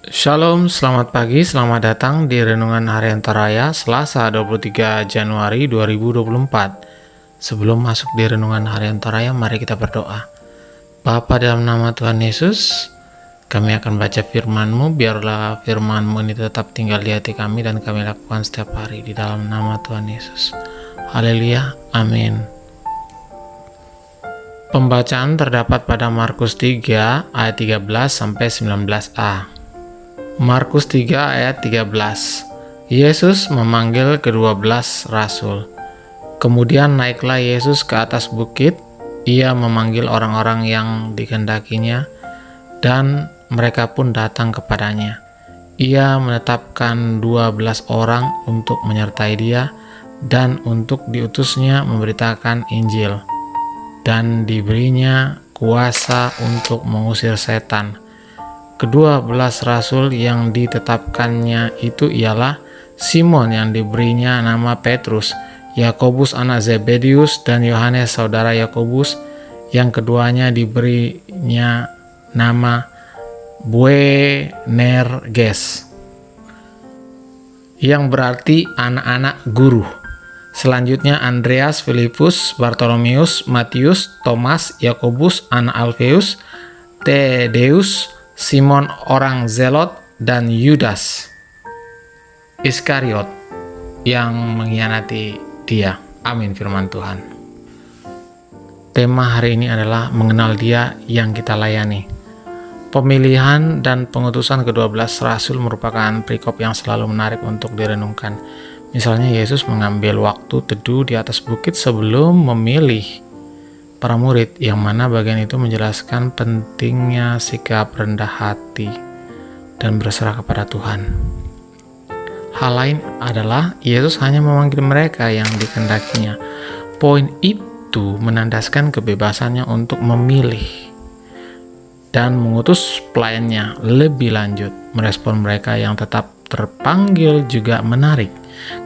Shalom, selamat pagi, selamat datang di Renungan Harian Toraya Selasa 23 Januari 2024. Sebelum masuk di Renungan Harian Toraya, mari kita berdoa. Bapa, dalam nama Tuhan Yesus, kami akan baca firman-Mu, biarlah firman-Mu ini tetap tinggal di hati kami dan kami lakukan setiap hari di dalam nama Tuhan Yesus. Haleluya, amin. Pembacaan terdapat pada Markus 3 ayat 13 sampai 19a. Markus 3 ayat 13. Yesus memanggil ke-12 rasul. Kemudian naiklah Yesus ke atas bukit. Ia memanggil orang-orang yang dikehendakinya, dan mereka pun datang kepadanya. Ia menetapkan 12 orang untuk menyertai dia dan untuk diutusnya memberitakan Injil, dan diberinya kuasa untuk mengusir setan. Ke-12 rasul yang ditetapkannya itu ialah Simon yang diberinya nama Petrus, Yakobus anak Zebedius, dan Yohanes saudara Yakobus, yang keduanya diberinya nama Boanerges, yang berarti anak-anak guru. Selanjutnya Andreas, Filipus, Bartolomeus, Matius, Thomas, Yakobus anak Alfeus, Tadeus, Simon orang Zelot, dan Yudas Iskariot yang mengkhianati dia. Amin, firman Tuhan. Tema hari ini adalah mengenal Dia yang kita layani. Pemilihan dan pengutusan ke-12 rasul merupakan perikop yang selalu menarik untuk direnungkan. Misalnya Yesus mengambil waktu teduh di atas bukit sebelum memilih para murid, yang mana bagian itu menjelaskan pentingnya sikap rendah hati dan berserah kepada Tuhan. Hal lain adalah Yesus hanya memanggil mereka yang dikehendakinya. Poin itu menandaskan kebebasannya untuk memilih dan mengutus pelayannya lebih lanjut. Merespon mereka yang tetap terpanggil juga menarik,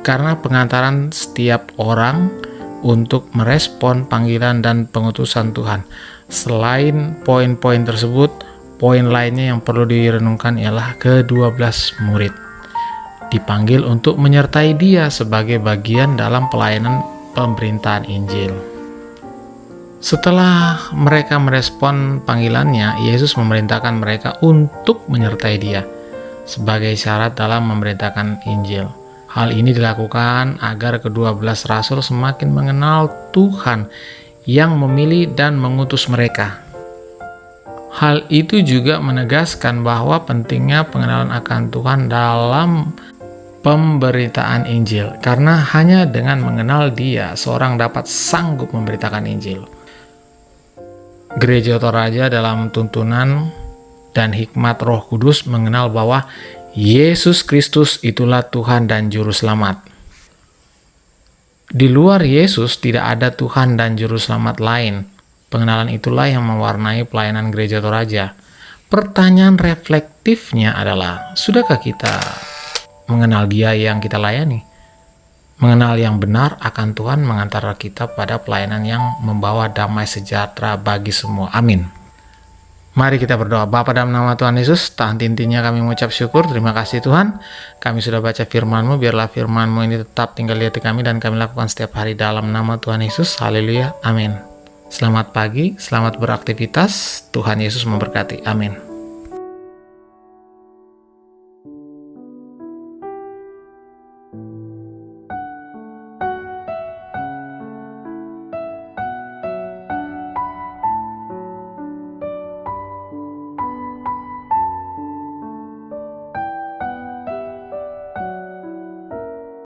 karena pengantaran setiap orang untuk merespon panggilan dan pengutusan Tuhan. Selain poin-poin tersebut, poin lainnya yang perlu direnungkan ialah ke-12 murid dipanggil untuk menyertai Dia sebagai bagian dalam pelayanan pemberitaan Injil. Setelah mereka merespon panggilannya, Yesus memerintahkan mereka untuk menyertai Dia sebagai syarat dalam memberitakan Injil. Hal ini dilakukan agar ke-12 rasul semakin mengenal Tuhan yang memilih dan mengutus mereka. Hal itu juga menegaskan bahwa pentingnya pengenalan akan Tuhan dalam pemberitaan Injil, karena hanya dengan mengenal Dia, seorang dapat sanggup memberitakan Injil. Gereja Toraja dalam tuntunan dan hikmat Roh Kudus mengenal bahwa Yesus Kristus itulah Tuhan dan Juru Selamat. Di luar Yesus tidak ada Tuhan dan Juru Selamat lain. Pengenalan itulah yang mewarnai pelayanan Gereja Toraja. Pertanyaan reflektifnya adalah, sudahkah kita mengenal Dia yang kita layani? Mengenal yang benar akan Tuhan mengantar kita pada pelayanan yang membawa damai sejahtera bagi semua. Amin. Mari kita berdoa. Bapa, dalam nama Tuhan Yesus, tak henti-hentinya kami mengucap syukur. Terima kasih Tuhan, kami sudah baca firman-Mu. Biarlah firman-Mu ini tetap tinggal di hati kami dan kami lakukan setiap hari dalam nama Tuhan Yesus. Haleluya, amin. Selamat pagi, selamat beraktivitas. Tuhan Yesus memberkati, amin.